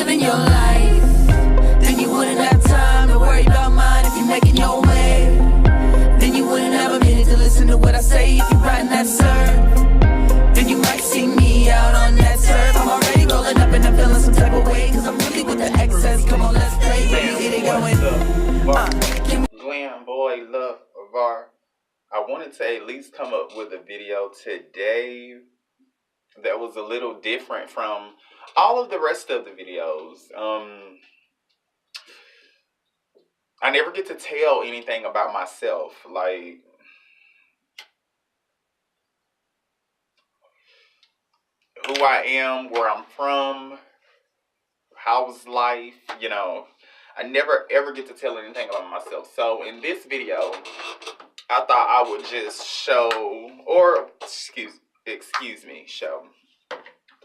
living your life. Then you wouldn't have time to worry about mine if you're making your way. Then you wouldn't have a minute to listen to what I say if you're riding that surf. Then you might see me out on that turf. I'm already rolling up and I'm feeling some type of way, cause I'm really with the excess. Come on, let's play, baby, get it going. Glam Boy Love Var. I wanted to at least come up with a video today that was a little different from all of the rest of the videos. I never get to tell anything about myself, like who I am, where I'm from, how's life, you know. I never ever get to tell anything about myself. So in this video, I thought I would just show, or excuse me, show.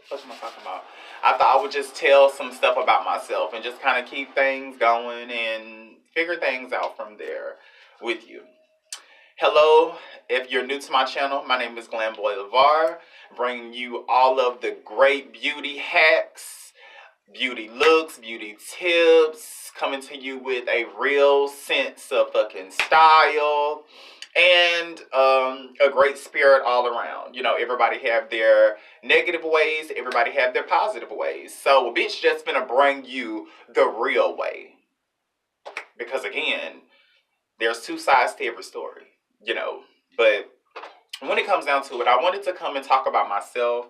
What am I talking about? I thought I would just tell some stuff about myself and just kind of keep things going and figure things out from there with you. Hello, if you're new to my channel, my name is Glam Boy LeVar, bringing you all of the great beauty hacks, beauty looks, beauty tips, coming to you with a real sense of fucking style and a great spirit all around. You know, everybody have their negative ways, everybody have their positive ways. So a bitch just gonna bring you the real way. Because again, there's two sides to every story, you know. But when it comes down to it, I wanted to come and talk about myself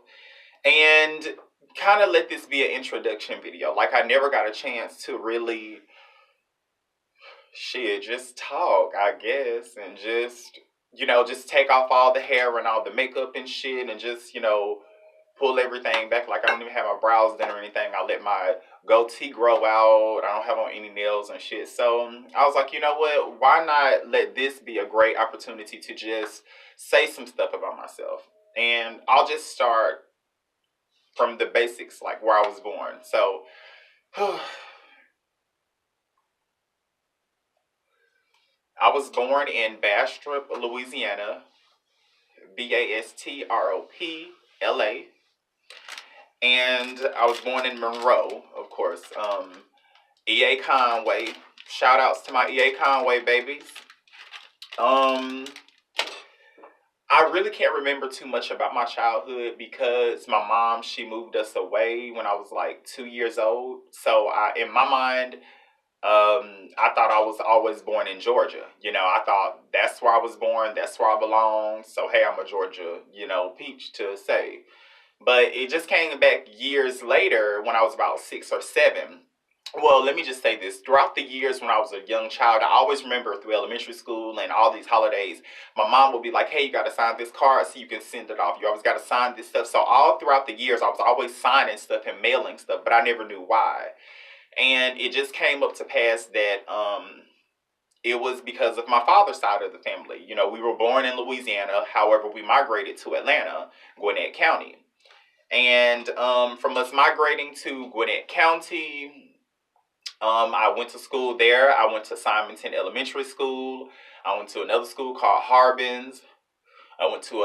and kind of let this be an introduction video. Like, I never got a chance to really just talk, I guess, and just, you know, just take off all the hair and all the makeup and shit and just, you know, pull everything back. Like, I don't even have my brows done or anything. I let my goatee grow out. I don't have on any nails and shit. So I was like, you know what, why not let this be a great opportunity to just say some stuff about myself. And I'll just start from the basics, like where I was born. So I was born in Bastrop, Louisiana, Bastrop, LA. And I was born in Monroe, of course. E.A. Conway. Shout outs to my E.A. Conway babies. I really can't remember too much about my childhood because my mom, she moved us away when I was like 2 years old. So in my mind, I thought I was always born in Georgia. You know, I thought that's where I was born, that's where I belong. So hey, I'm a Georgia, you know, peach to say. But it just came back years later when I was about 6 or 7. Well, let me just say this. Throughout the years when I was a young child, I always remember through elementary school and all these holidays, my mom would be like, hey, you got to sign this card so you can send it off. You always got to sign this stuff. So all throughout the years, I was always signing stuff and mailing stuff, but I never knew why. And it just came up to pass that it was because of my father's side of the family. You know, we were born in Louisiana. However, we migrated to Atlanta, Gwinnett County. And from us migrating to Gwinnett County, I went to school there. I went to Simonton Elementary School. I went to another school called Harbins. I went to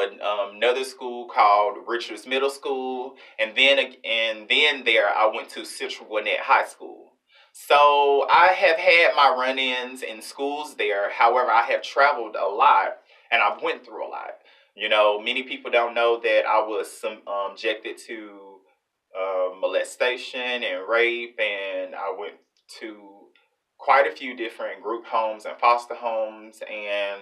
another school called Richards Middle School. And then there I went to Central Gwinnett High School. So I have had my run-ins in schools there. However, I have traveled a lot and I've went through a lot. You know, many people don't know that I was subjected to molestation and rape, and I went to quite a few different group homes and foster homes, and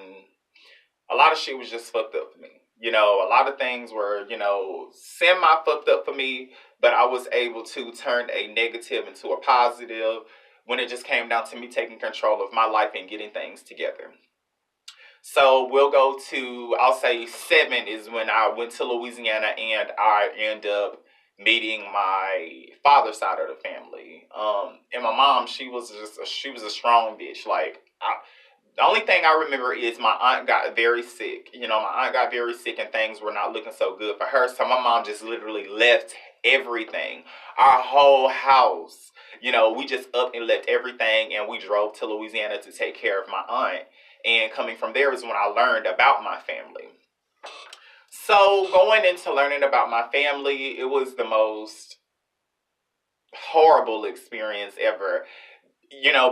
a lot of shit was just fucked up for me. You know, a lot of things were, you know, semi-fucked up for me, but I was able to turn a negative into a positive when it just came down to me taking control of my life and getting things together. So we'll go to, I'll say 7 is when I went to Louisiana and I end up meeting my father's side of the family. And my mom, she was a strong bitch. Like, the only thing I remember is my aunt got very sick. You know, my aunt got very sick and things were not looking so good for her. So my mom just literally left everything. Our whole house. You know, we just up and left everything and we drove to Louisiana to take care of my aunt. And coming from there is when I learned about my family. So going into learning about my family, it was the most horrible experience ever.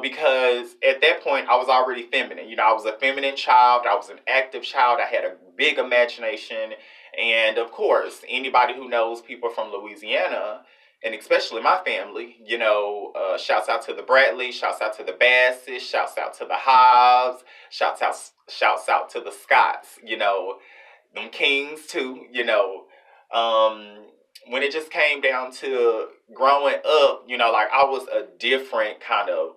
Because at that point I was already feminine. I was a feminine child, I was an active child, I had a big imagination. And of course, anybody who knows people from Louisiana, and especially my family, shouts out to the Bradley, shouts out to the Basses, shouts out to the Hobbs, shouts out to the Scots, them Kings too, um, when it just came down to growing up, like I was a different kind of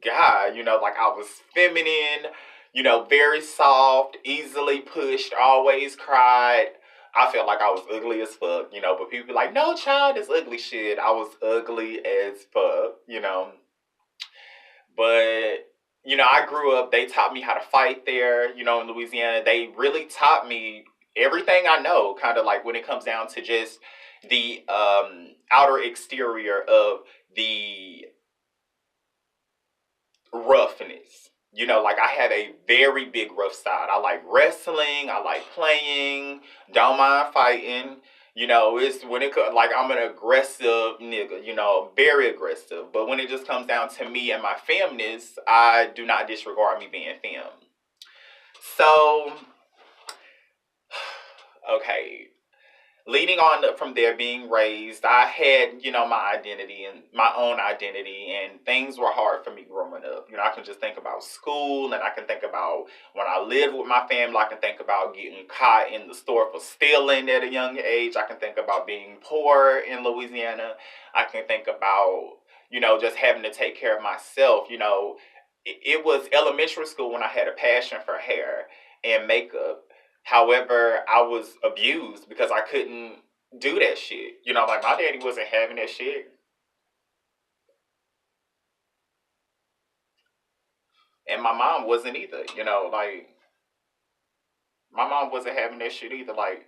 guy, like I was feminine, very soft, easily pushed, always cried. I felt like I was ugly as fuck, but people be like, no child is ugly. Shit, I was ugly as fuck. But I grew up, they taught me how to fight there, in Louisiana. They really taught me everything I know, kind of like when it comes down to just the outer exterior of the roughness. Like I have a very big rough side. I like wrestling, I like playing, don't mind fighting. It's when it like I'm an aggressive nigga, very aggressive. But when it just comes down to me and my femness, I do not disregard me being femme. So, okay, leading on up from there, being raised, I had, my identity and my own identity, and things were hard for me growing up. I can just think about school, and I can think about when I lived with my family. I can think about getting caught in the store for stealing at a young age. I can think about being poor in Louisiana. I can think about, just having to take care of myself. It was elementary school when I had a passion for hair and makeup. However, I was abused because I couldn't do that shit. Like my daddy wasn't having that shit, and my mom wasn't either. Like my mom wasn't having that shit either. Like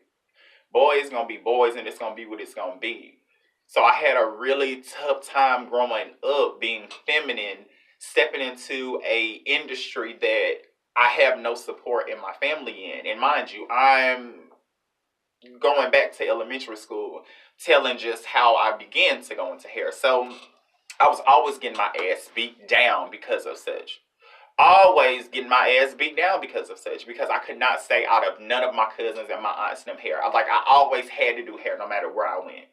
boys gonna be boys, and it's gonna be what it's gonna be. So I had a really tough time growing up, being feminine, stepping into a industry that I have no support in my family in. And mind you, I'm going back to elementary school, telling just how I began to go into hair. So I was always getting my ass beat down because of such. Always getting my ass beat down because of such. Because I could not stay out of none of my cousins and my aunts and them hair. I always had to do hair no matter where I went.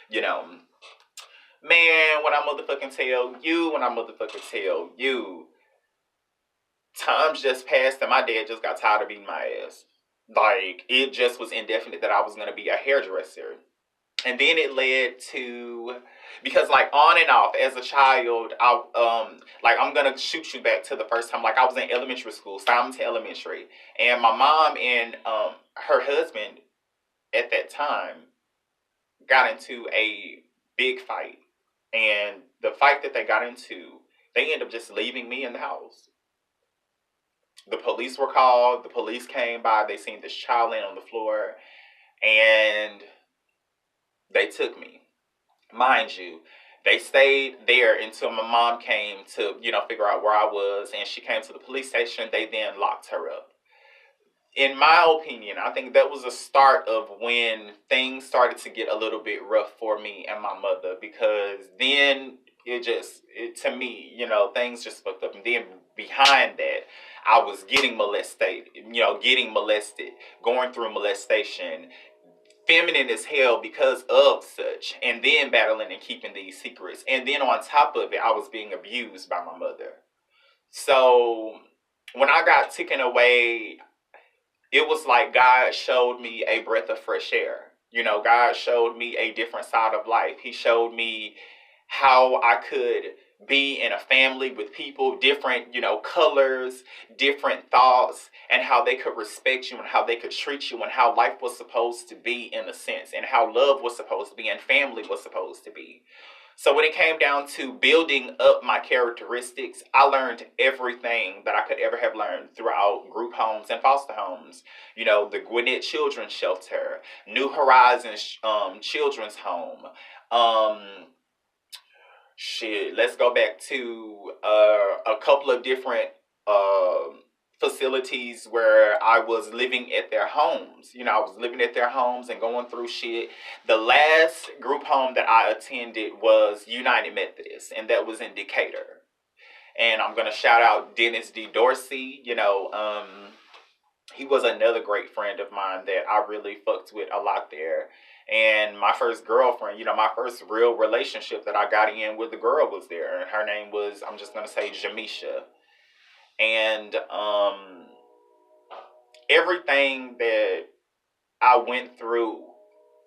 You know. Man, when I motherfucking tell you, times just passed and my dad just got tired of beating my ass. Like, it just was indefinite that I was gonna be a hairdresser. And then it led to, because like on and off as a child, I'm gonna shoot you back to the first time. Like I was in elementary school, Simonton Elementary, and my mom and her husband at that time got into a big fight. And the fight that they got into, they ended up just leaving me in the house. The police were called, the police came by, they seen this child laying on the floor, and they took me. Mind you, they stayed there until my mom came to, figure out where I was, and she came to the police station. They then locked her up. In my opinion, I think that was the start of when things started to get a little bit rough for me and my mother, because then to me, things just fucked up. And then behind that, I was getting molested, going through molestation, feminine as hell because of such, and then battling and keeping these secrets. And then on top of it, I was being abused by my mother. So when I got taken away, it was like God showed me a breath of fresh air. God showed me a different side of life. He showed me how I could be in a family with people, different, colors, different thoughts, and how they could respect you and how they could treat you and how life was supposed to be in a sense, and how love was supposed to be and family was supposed to be. So when it came down to building up my characteristics, I learned everything that I could ever have learned throughout group homes and foster homes. The Gwinnett Children's Shelter, New Horizons Children's Home. Let's go back to a couple of different facilities where I was living at their homes. I was living at their homes and going through shit. The last group home that I attended was United Methodist, and that was in Decatur. And I'm gonna shout out Dennis D. Dorsey. He was another great friend of mine that I really fucked with a lot there. And my first girlfriend, my first real relationship that I got in with the girl was there. Her name was, I'm just gonna say, Jamisha. And everything that I went through,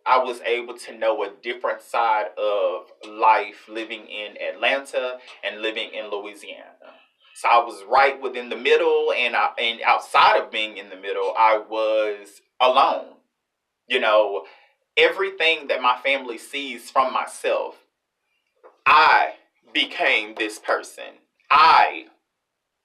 I was able to know a different side of life living in Atlanta and living in Louisiana. So I was right within the middle, and outside of being in the middle, I was alone. You know, everything that my family sees from myself, I became this person. I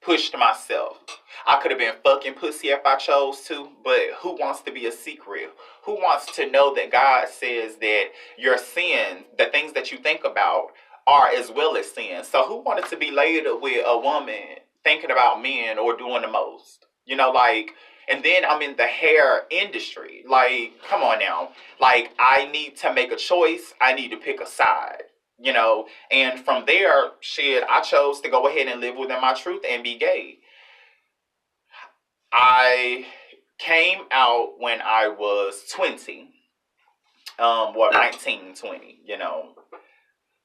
pushed myself. I could have been fucking pussy if I chose to, but who wants to be a secret? Who wants to know that God says that your sins, the things that you think about, are as well as sin? So who wanted to be laid with a woman thinking about men or doing the most? And then I'm in the hair industry. Like, come on now. Like, I need to make a choice. I need to pick a side. And from there, shit, I chose to go ahead and live within my truth and be gay. I came out when I was 20, 19, 20,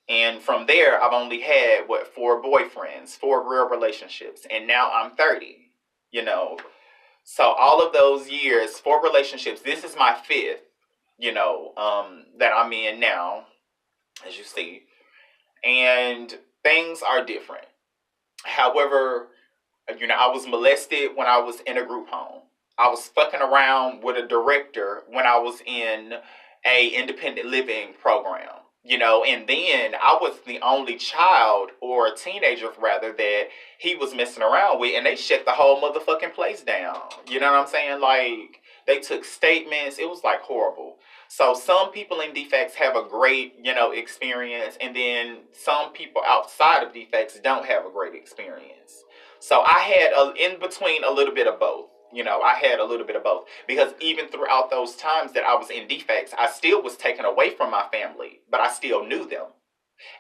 And from there, I've only had, four boyfriends, four real relationships. And now I'm 30, So all of those years, four relationships, this is my fifth, that I'm in now, as you see. And things are different. However, I was molested when I was in a group home. I was fucking around with a director when I was in a independent living program. And then I was the only child, or a teenager rather, that he was messing around with, and they shut the whole motherfucking place down. You know what I'm saying? Like, they took statements. It was like horrible. So some people in defects have a great, experience, and then some people outside of defects don't have a great experience. So I had in between a little bit of both. I had a little bit of both, because even throughout those times that I was in defects, I still was taken away from my family, but I still knew them,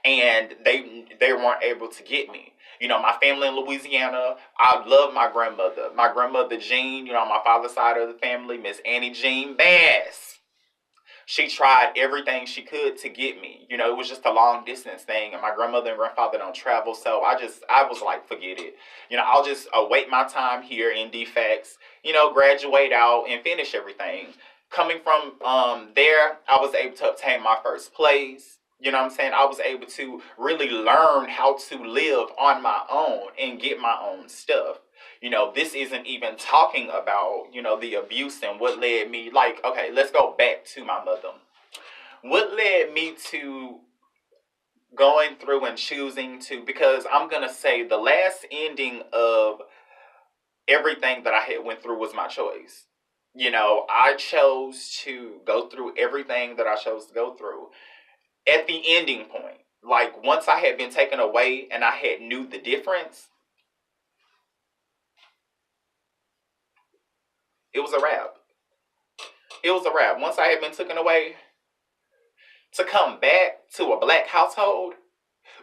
and they weren't able to get me. My family in Louisiana, I love my grandmother. My grandmother Jean, on my father's side of the family, Miss Annie Jean Bass. She tried everything she could to get me. It was just a long distance thing, and my grandmother and grandfather don't travel, so I was like, forget it. I'll just await my time here in defects, graduate out and finish everything. Coming from there, I was able to obtain my first place. You know what I'm saying? I was able to really learn how to live on my own and get my own stuff. This isn't even talking about, the abuse and what led me, like, okay, let's go back to my mother. What led me to going through and choosing to, because I'm going to say the last ending of everything that I had went through was my choice. I chose to go through everything that I chose to go through. At the ending point, like, once I had been taken away and I had knew the difference, it was a wrap. It was a wrap. Once I had been taken away, to come back to a black household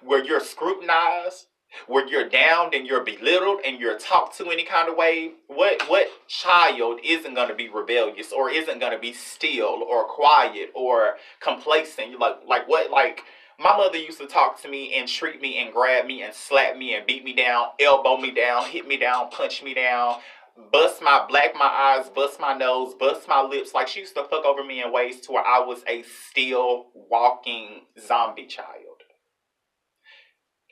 where you're scrutinized, where you're downed and you're belittled and you're talked to any kind of way, what child isn't going to be rebellious or isn't going to be still or quiet or complacent? You're like what? Like, my mother used to talk to me and treat me and grab me and slap me and beat me down, elbow me down, hit me down, punch me down, black my eyes, bust my nose, bust my lips. Like, she used to fuck over me in ways to where I was a still walking zombie child.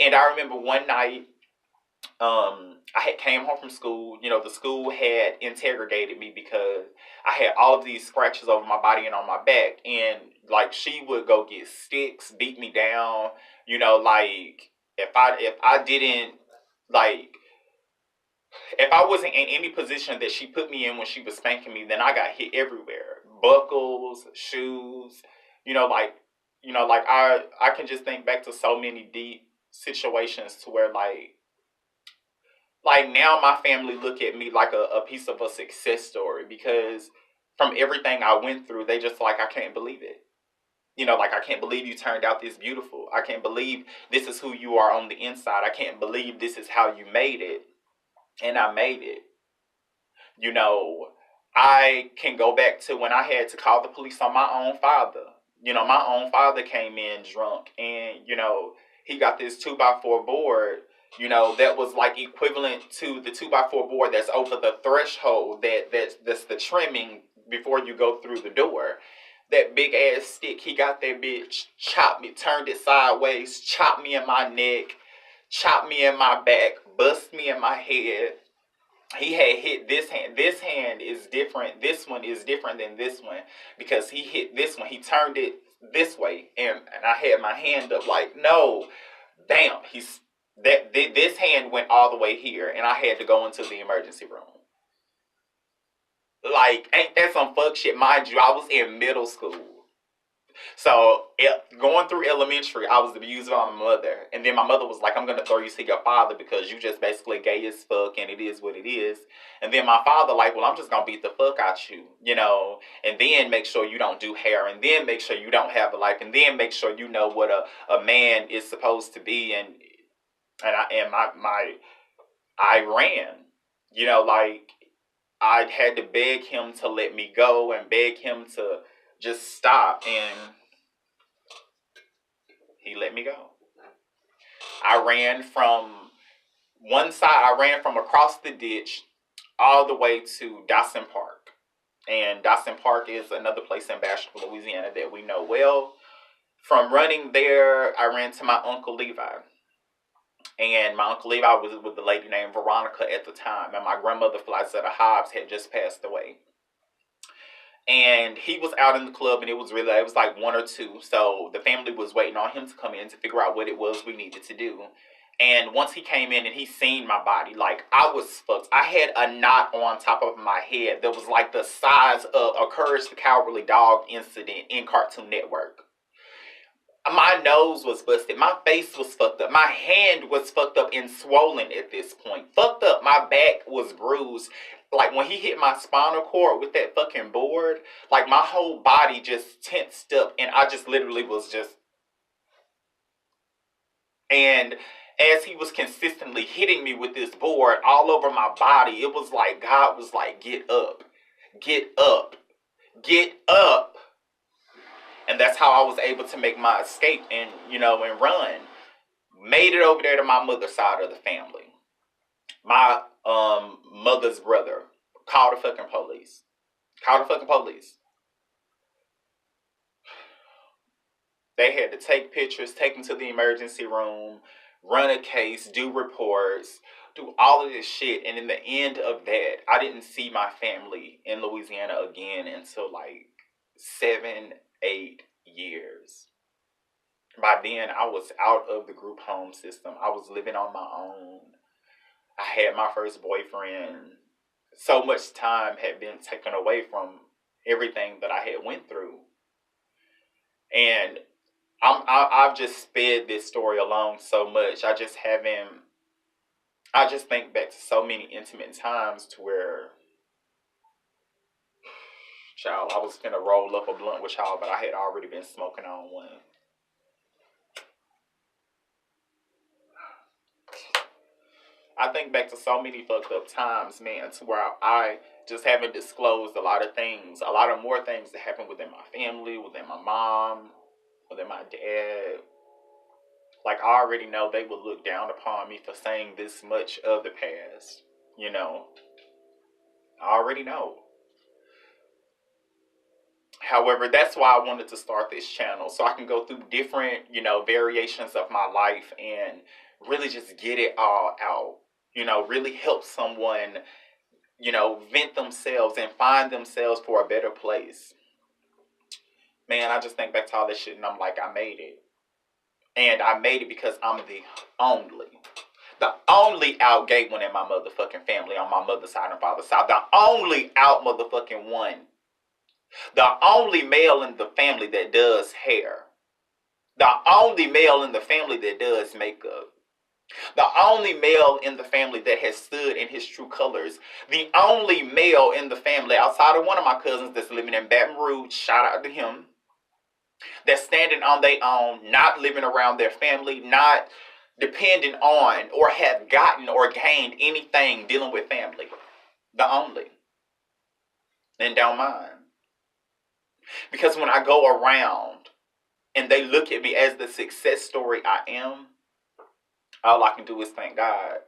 And I remember one night, I had came home from school. The school had interrogated me because I had all of these scratches over my body and on my back. And, like, she would go get sticks, beat me down. Like, if I didn't, like, if I wasn't in any position that she put me in when she was spanking me, then I got hit everywhere. Buckles, shoes, like, I can just think back to so many deep situations to where, like, Like now my family look at me like a piece of a success story because from everything I went through, they just like, I can't believe it. Like, I can't believe you turned out this beautiful. I can't believe this is who you are on the inside. I can't believe this is how you made it. And I made it. You know, I can go back to when I had to call the police on my own father. My own father came in drunk and, he got this 2x4 board, that was like equivalent to the 2x4 board that's over the threshold that's the trimming before you go through the door. That big ass stick, he got that bitch, chopped me, turned it sideways, chopped me in my neck, chopped me in my back, bust me in my head. He had hit this hand. This hand is different. This one is different than this one because he hit this one. He turned it this way, and I had my hand up like, no, bam. This hand went all the way here, and I had to go into the emergency room. Like, ain't that some fuck shit? Mind you, I was in middle school. So going through elementary, I was abused by my mother, and then my mother was like, "I'm gonna throw you to your father because you just basically gay as fuck, and it is what it is." And then my father like, "Well, I'm just gonna beat the fuck out you, and then make sure you don't do hair, and then make sure you don't have a life, and then make sure you know what a man is supposed to be." And I ran, like I had to beg him to let me go and beg him to just stop, and he let me go. I ran from one side, I ran from across the ditch all the way to Dawson Park. And Dawson Park is another place in Bastrop, Louisiana that we know well. From running there, I ran to my Uncle Levi. And my Uncle Levi was with the lady named Veronica at the time. And my grandmother, Flizetta Hobbs, had just passed away. And he was out in the club, and it was like 1 or 2. So the family was waiting on him to come in to figure out what it was we needed to do. And once he came in and he seen my body, like, I was fucked. I had a knot on top of my head that was like the size of a Courage the Cowardly Dog incident in Cartoon Network. My nose was busted. My face was fucked up. My hand was fucked up and swollen at this point. Fucked up. My back was bruised. Like, when he hit my spinal cord with that fucking board, like, my whole body just tensed up, and I just literally was just... And as he was consistently hitting me with this board all over my body, it was like God was like, get up, get up, get up. And that's how I was able to make my escape and, and run. Made it over there to my mother's side of the family. My mother's brother called the fucking police. Called the fucking police. They had to take pictures, take them to the emergency room, run a case, do reports, do all of this shit. And in the end of that, I didn't see my family in Louisiana again until like 7, 8 years. By then, I was out of the group home system. I was living on my own. I had my first boyfriend. So much time had been taken away from everything that I had went through. And I've just sped this story along so much. I just think back to so many intimate times to where, child, I was gonna roll up a blunt with y'all, but I had already been smoking on one. I think back to so many fucked up times, man, to where I just haven't disclosed a lot of things, a lot of more things that happened within my family, within my mom, within my dad. Like, I already know they would look down upon me for saying this much of the past, I already know. However, that's why I wanted to start this channel, so I can go through different, variations of my life and really just get it all out. Really help someone, vent themselves and find themselves for a better place. Man, I just think back to all this shit and I'm like, I made it. And I made it because I'm the only out gay one in my motherfucking family on my mother's side and father's side. The only out motherfucking one. The only male in the family that does hair. The only male in the family that does makeup. The only male in the family that has stood in his true colors. The only male in the family outside of one of my cousins that's living in Baton Rouge, shout out to him, that's standing on their own, not living around their family, not depending on or have gotten or gained anything dealing with family. The only. And don't mind. Because when I go around and they look at me as the success story I am, all I can do is thank God.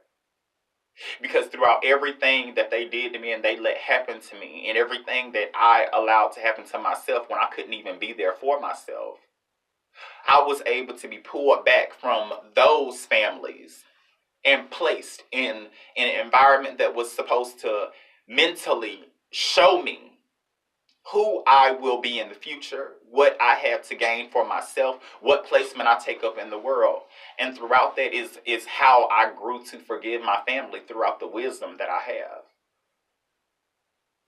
Because throughout everything that they did to me and they let happen to me, and everything that I allowed to happen to myself when I couldn't even be there for myself, I was able to be pulled back from those families and placed in an environment that was supposed to mentally show me who I will be in the future, what I have to gain for myself, what placement I take up in the world. And throughout that is how I grew to forgive my family throughout the wisdom that I have.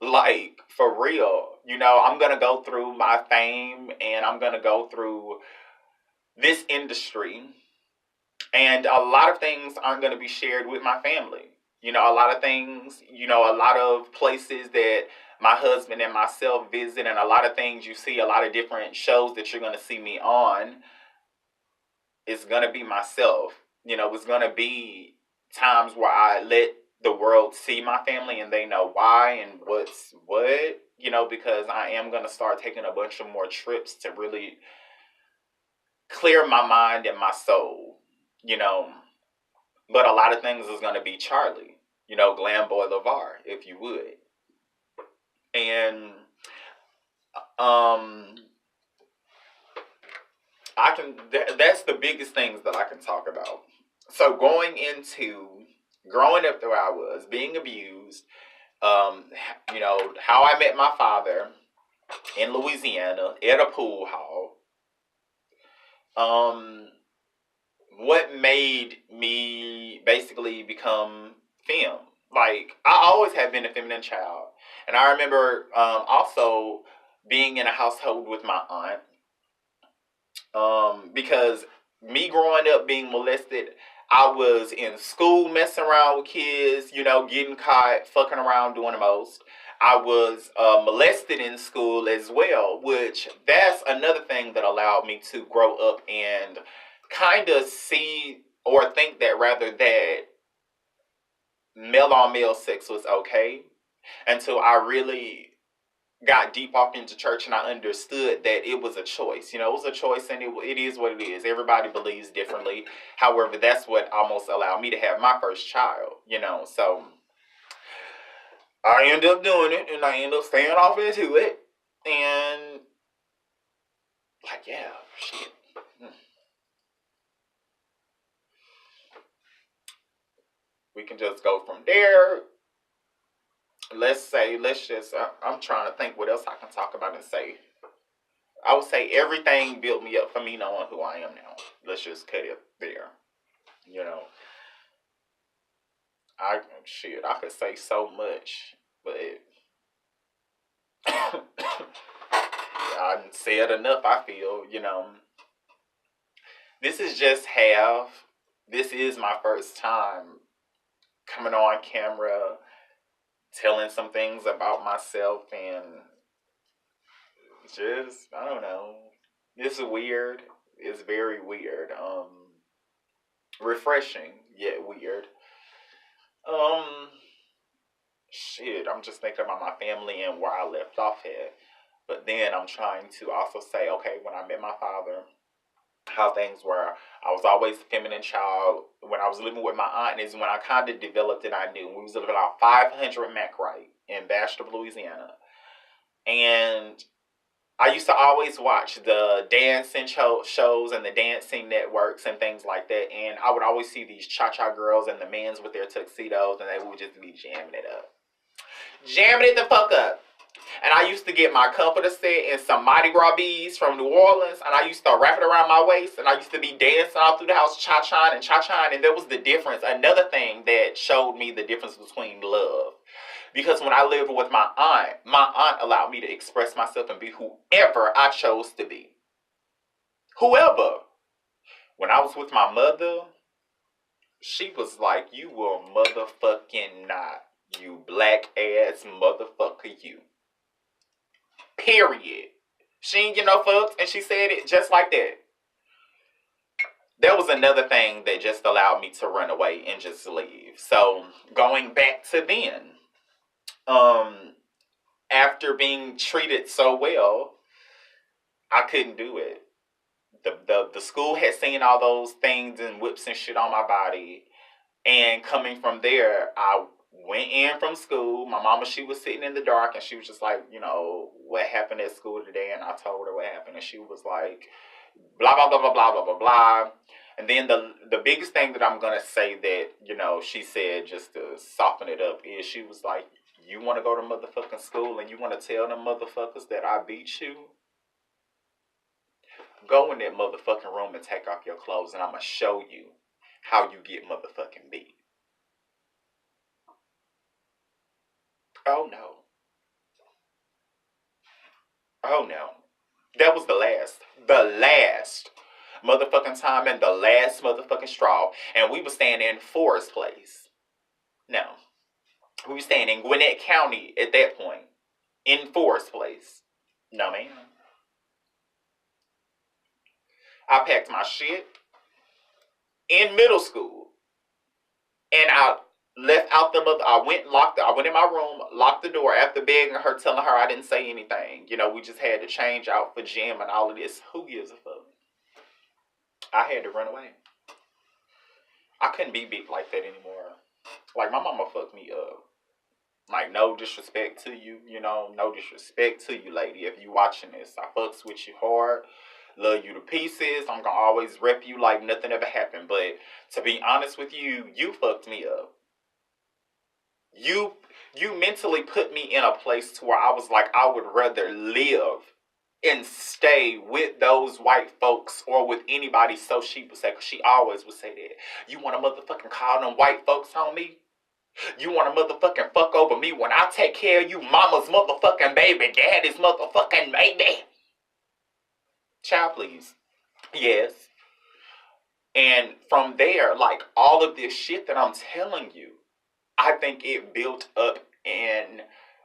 Like, for real, I'm going to go through my fame and I'm going to go through this industry, and a lot of things aren't going to be shared with my family. A lot of things, a lot of places that my husband and myself visit, and a lot of things you see, a lot of different shows that you're going to see me on, it's going to be myself. It's going to be times where I let the world see my family and they know why and what's what, because I am going to start taking a bunch of more trips to really clear my mind and my soul, you know. But a lot of things is going to be Charlie, Glam Boy LeVar, if you would. And that's the biggest things that I can talk about. So growing up the way I was, being abused, how I met my father in Louisiana at a pool hall. What made me basically become femme. Like, I always have been a feminine child. And I remember also being in a household with my aunt. Because me growing up being molested, I was in school messing around with kids, getting caught, fucking around, doing the most. I was molested in school as well, which that's another thing that allowed me to grow up and kind of see or think that rather that male on male sex was okay, until I really got deep off into church and I understood that it was a choice. It was a choice, and it is what it is. Everybody believes differently. However, that's what almost allowed me to have my first child, So I ended up doing it, and I ended up staying off into it. And, like, yeah, shit. We can just go from there. I'm trying to think what else I can talk about and say. I would say everything built me up for me knowing who I am now. Let's just cut it there. I could say so much, but I didn't say it enough, I feel, This is just this is my first time coming on camera, telling some things about myself, and just, I don't know. It's weird. It's very weird. Refreshing, yet weird. Um, I'm just thinking about my family and where I left off at. But then I'm trying to also say, okay, when I met my father, how things were. I was always a feminine child. When I was living with my aunt is when I kind of developed it. I knew. We was living about 500 McWright in Bastrop, Louisiana. And I used to always watch the dancing shows and the dancing networks and things like that. And I would always see these cha-cha girls and the men's with their tuxedos, and they would just be jamming it up. Jamming it the fuck up. And I used to get my comforter set and some Mardi Gras beads from New Orleans, and I used to wrap it around my waist, and I used to be dancing all through the house, cha-cha, and there was the difference. Another thing that showed me the difference between love. Because when I lived with my aunt allowed me to express myself and be whoever I chose to be. Whoever. When I was with my mother, She was like, you will motherfucking not. You black ass motherfucker, you. Period. She ain't get no fucks, and she said it just like that. That was another thing that just allowed me to run away and just leave. So, going back to then, after being treated so well, I couldn't do it. The school had seen all those things and whips and shit on my body. And coming from there, I went in from school. My mama, she was sitting in the dark, and she was just like, what happened at school today? And I told her what happened, and she was like, blah, blah, blah, blah, blah, blah, blah, blah. And then the biggest thing that I'm going to say that, she said just to soften it up is she was like, you want to go to motherfucking school and you want to tell them motherfuckers that I beat you? Go in that motherfucking room and take off your clothes, and I'm going to show you how you get motherfucking beat. Oh no. Oh no. That was the last motherfucking time and the last motherfucking straw. And we were staying in Forest Place. No. We were staying in Gwinnett County at that point. In Forest Place. No, ma'am. I packed my shit in middle school. And I left out the mother. I went in my room, locked the door after begging her, telling her I didn't say anything. We just had to change out for gym and all of this. Who gives a fuck? I had to run away. I couldn't be beat like that anymore. Like, my mama fucked me up. Like, no disrespect to you, no disrespect to you, lady. If you watching this, I fucks with you hard. Love you to pieces. I'm gonna always rep you like nothing ever happened. But to be honest with you, you fucked me up. You mentally put me in a place to where I was like, I would rather live and stay with those white folks or with anybody, so she would say, because she always would say that. You want to motherfucking call them white folks on me? You want to motherfucking fuck over me when I take care of you, mama's motherfucking baby, daddy's motherfucking baby? Child, please. Yes. And from there, like, all of this shit that I'm telling you, I think it built up in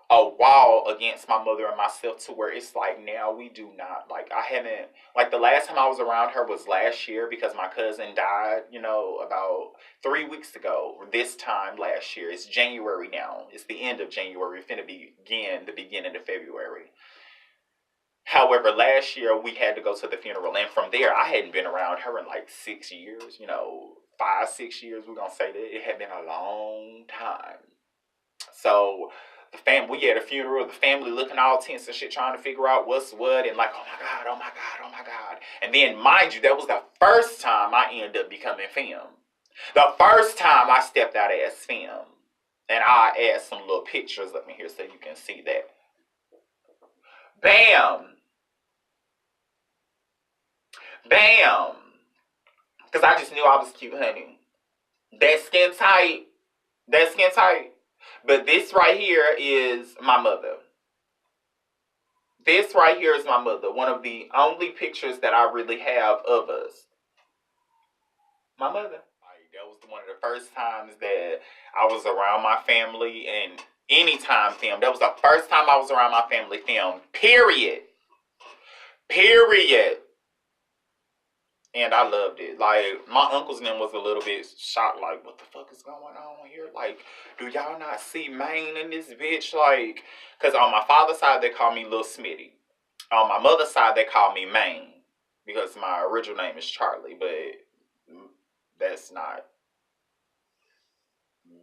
a wall against my mother and myself to where it's like, now we do not, like, I haven't, like, the last time I was around her was last year because my cousin died, about 3 weeks ago. This time last year. It's January now. It's the end of January. It's finna begin the beginning of February. However, last year we had to go to the funeral, and from there I hadn't been around her in like 6 years, 5, 6 years, we're gonna say that. It had been a long time. So we had a funeral, the family looking all tense and shit, trying to figure out what's what, and like, oh my god, oh my god, oh my god. And then, mind you, that was the first time I ended up becoming femme. The first time I stepped out as femme. And I'll add some little pictures up in here so you can see that. Bam! Bam! Because I just knew I was cute, honey. That skin tight. But this right here is my mother. This right here is my mother. One of the only pictures that I really have of us. My mother. Like, that was one of the first times that I was around my family, and anytime film. That was the first time I was around my family film. Period. And I loved it. Like, my uncle's name was a little bit shocked, like, what the fuck is going on here? Like, do y'all not see Maine in this bitch? Like, because on my father's side, they call me Lil Smitty. On my mother's side, they call me Maine. Because my original name is Charlie, but that's not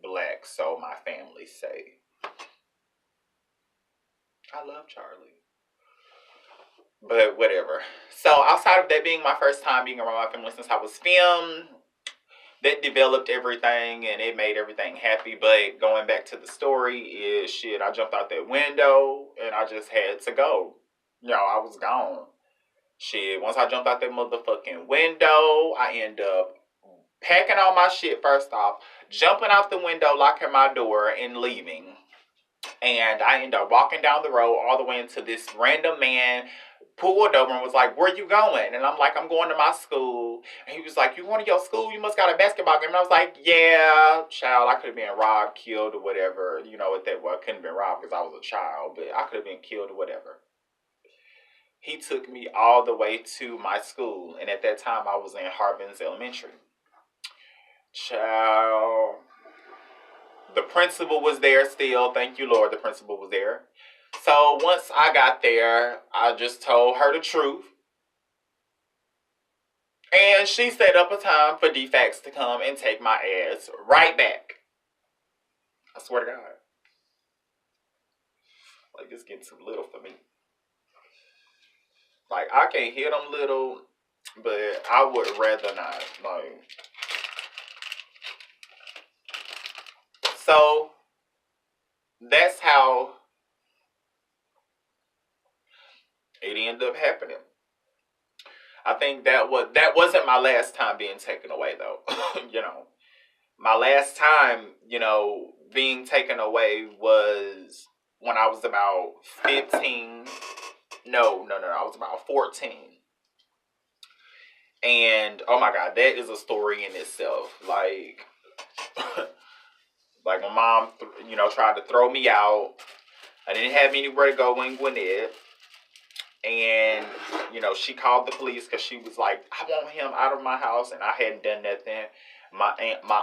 black, so my family say. I love Charlie. But whatever. So outside of that being my first time being around my family since I was femme, that developed everything and it made everything happy. But going back to the story is shit, I jumped out that window and I just had to go. I was gone. Shit, once I jumped out that motherfucking window, I end up packing all my shit first off, jumping out the window, locking my door, and leaving. And I end up walking down the road all the way into this random man pulled over and was like, "Where you going?" And I'm like, "I'm going to my school." And he was like, "You going to your school? You must got a basketball game." And I was like, "Yeah, child, I could have been robbed, killed, or whatever. You know, at that, well, I couldn't have been robbed because I was a child, but I could have been killed or whatever." He took me all the way to my school, and at that time I was in Harbins Elementary. Child, the principal was there still. Thank you, Lord, the principal was there. So once I got there, I just told her the truth. And she set up a time for DFACS to come and take my ass right back. I swear to God. Like, this getting too little for me. Like, I can't hit them little, but I would rather not. Like, so that's how it ended up happening. I think that wasn't my last time being taken away though. You know, my last time, being taken away was when I was about 15. No, I was about 14. And oh my God, that is a story in itself. Like, like my mom, tried to throw me out. I didn't have anywhere to go in Gwinnett. And, she called the police because she was like, "I want him out of my house." And I hadn't done nothing. My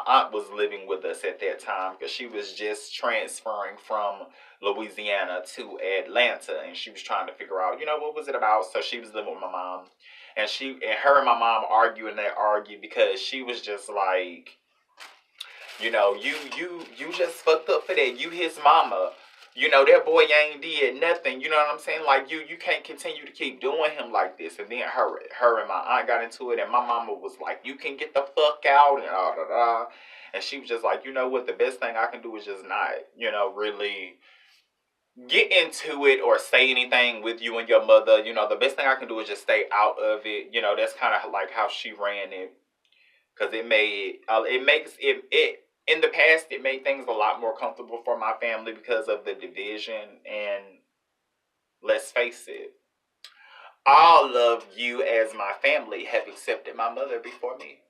aunt was living with us at that time because she was just transferring from Louisiana to Atlanta. And she was trying to figure out, what was it about? So she was living with my mom. And her and my mom argued because she was just like, you just fucked up for that. You his mama. That boy ain't did nothing. You know what I'm saying? Like, you can't continue to keep doing him like this. And then her and my aunt got into it, and my mama was like, "You can get the fuck out," and da da da. And she was just like, "You know what? The best thing I can do is just not, really get into it or say anything with you and your mother. The best thing I can do is just stay out of it." That's kind of like how she ran it, because it makes it in the past, it made things a lot more comfortable for my family because of the division. And let's face it, all of you as my family have accepted my mother before me.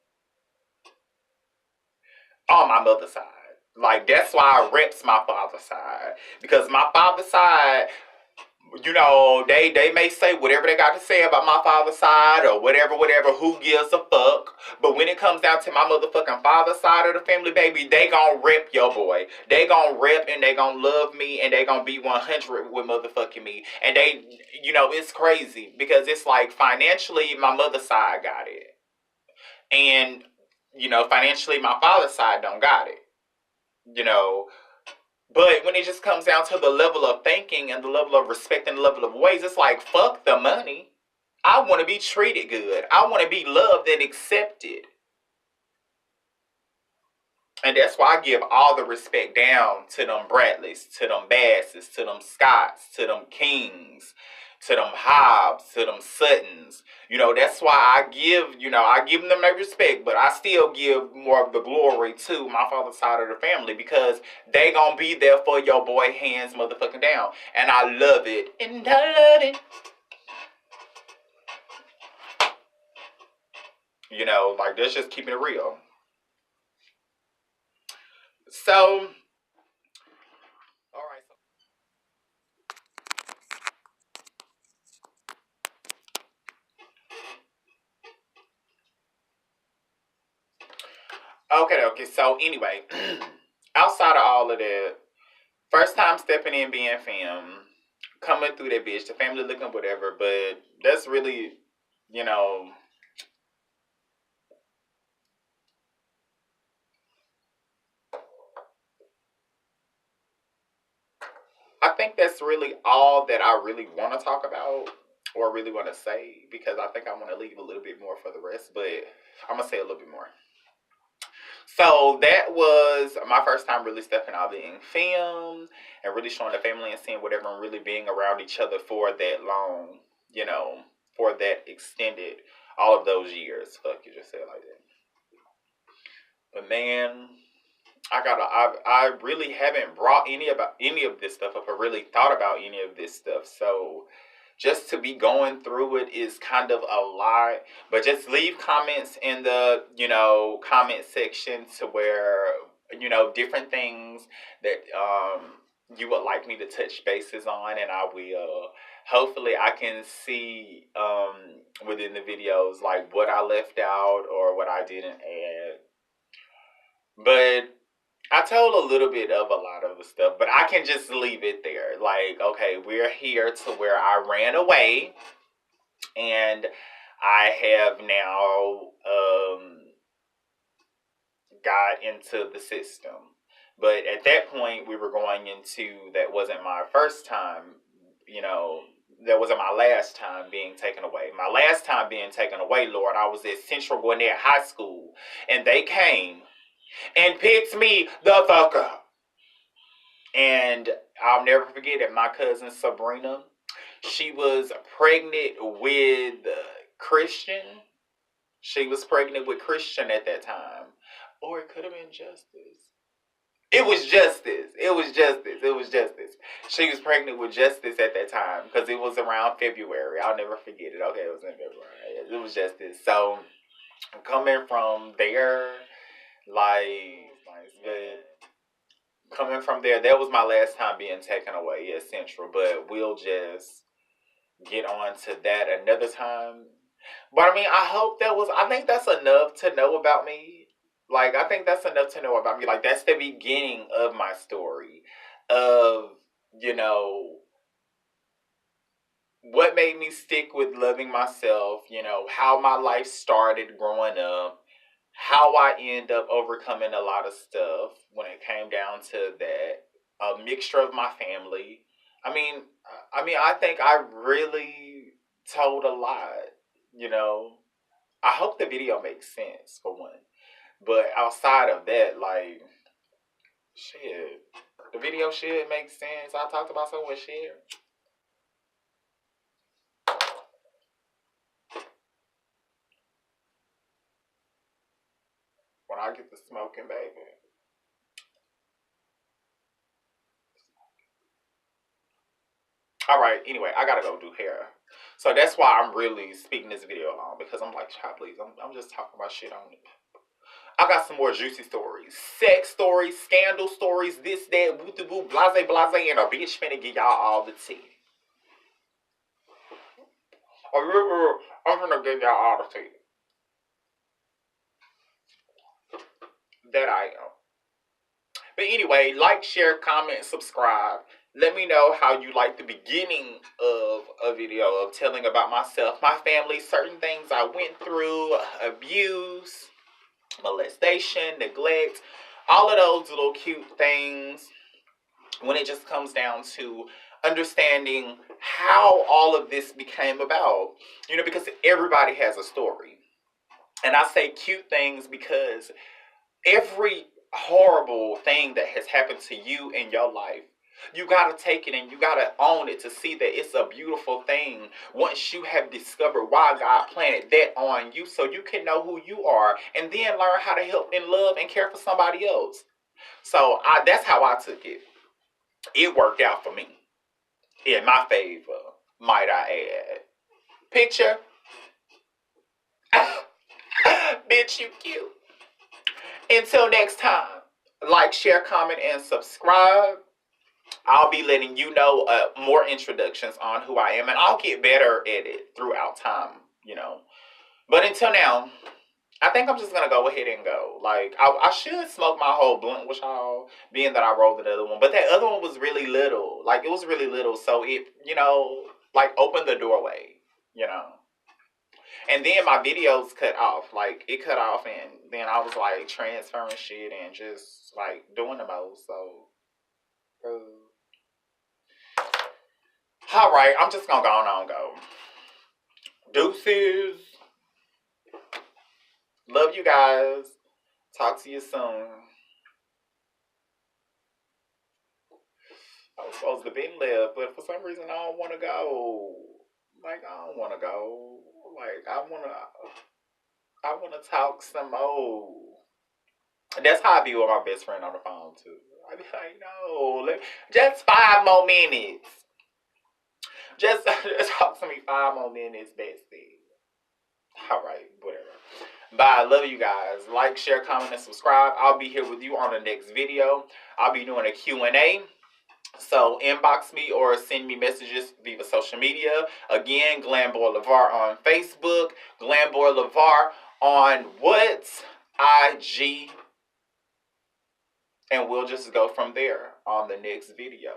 On my mother's side. Like, that's why I reps my father's side. Because my father's side, they may say whatever they got to say about my father's side or whatever, who gives a fuck. But when it comes down to my motherfucking father's side of the family, baby, they gon' rep your boy. They gon' rep and they gon' love me and they gon' be 100 with motherfucking me. And they, it's crazy because it's like financially my mother's side got it. And, financially my father's side don't got it. But when it just comes down to the level of thinking and the level of respect and the level of ways, it's like, fuck the money. I want to be treated good. I want to be loved and accepted. And that's why I give all the respect down to them Bradleys, to them Basses, to them Scotts, to them Kings, to them Hobbs, to them Suttons. That's why I give them their respect, but I still give more of the glory to my father's side of the family because they gonna be there for your boy hands motherfucking down. And I love it. And I love it. Like, that's just keeping it real. So, alright. Okay. So, anyway, outside of all of that, first time stepping in being fam, coming through that bitch, the family looking whatever, but that's really, you know, I think that's really all that I really want to talk about or really want to say because I think I want to leave a little bit more for the rest, but I'm going to say a little bit more. So that was my first time really stepping out being film and really showing the family and seeing whatever and really being around each other for that long, for that extended all of those years. Fuck, you just say it like that. But man, I really haven't brought any of this stuff up or really thought about any of this stuff. So just to be going through it is kind of a lot. But just leave comments in the, comment section to where, different things that you would like me to touch bases on, and I will. Hopefully, I can see within the videos like what I left out or what I didn't add. But I told a little bit of a lot of the stuff, but I can just leave it there. Like, okay, we're here to where I ran away, and I have now got into the system. But at that point, we were going into, that wasn't my first time, that wasn't my last time being taken away. My last time being taken away, Lord, I was at Central Gwinnett High School, and they came and picked me the fuck up. And I'll never forget it. My cousin Sabrina, she was pregnant with Christian. She was pregnant with Christian at that time. Or it could have been Justice. It was Justice. It was Justice. It was Justice. She was pregnant with Justice at that time because it was around February. I'll never forget it. Okay, it was in February. It was Justice. So, coming from there, coming from there, that was my last time being taken away at Central. But we'll just get on to that another time. But I mean, I think that's enough to know about me. Like, I think that's enough to know about me. Like, that's the beginning of my story. Of, what made me stick with loving myself, how my life started growing up, how I end up overcoming a lot of stuff when it came down to that. A mixture of my family. I think I really told a lot, you know. I hope the video makes sense for one. But outside of that, like, shit, the video should make sense. I talked about so much shit. When I get to smoking, baby. All right. Anyway, I gotta go do hair. So that's why I'm really speaking this video along, because I'm like, child, please, I'm just talking about shit on it. I got some more juicy stories. Sex stories, scandal stories, this, that, woo de boo, blase, blase, and a bitch finna give y'all all the tea. I'm gonna give y'all all the tea. That I am. But anyway, like, share, comment, subscribe. Let me know how you like the beginning of a video of telling about myself, my family, certain things I went through, abuse, molestation, neglect, all of those little cute things, when it just comes down to understanding how all of this became about. Because everybody has a story. And I say cute things because every horrible thing that has happened to you in your life, you gotta take it and you gotta own it to see that it's a beautiful thing once you have discovered why God planted that on you, so you can know who you are and then learn how to help and love and care for somebody else. So that's how I took it. It worked out for me. In my favor, might I add. Picture. Bitch, you cute. Until next time, like, share, comment, and subscribe. I'll be letting you know more introductions on who I am, and I'll get better at it throughout time. But until now, I think I'm just going to go ahead and go. Like, I should smoke my whole blunt with y'all, being that I rolled another one. But that other one was really little. Like, it was really little, so it, like, opened the doorway. And then my videos cut off. Like, it cut off, and then I was, like, transferring shit and just, like, doing the most. So, all right, I'm just gonna go on and go. Deuces. Love you guys. Talk to you soon. I was supposed to be left, but for some reason I don't want to go. Like, I don't want to go. Like, I wanna talk some more. That's how I be with my best friend on the phone too. I be like, no, just 5 more minutes. Just talk to me 5 more minutes, Betsy. All right, whatever. Bye. Love you guys. Like, share, comment, and subscribe. I'll be here with you on the next video. I'll be doing a Q&A. So inbox me or send me messages via social media. Again, Glamboy LeVar on Facebook, Glamboy LeVar on what? IG. And we'll just go from there on the next video.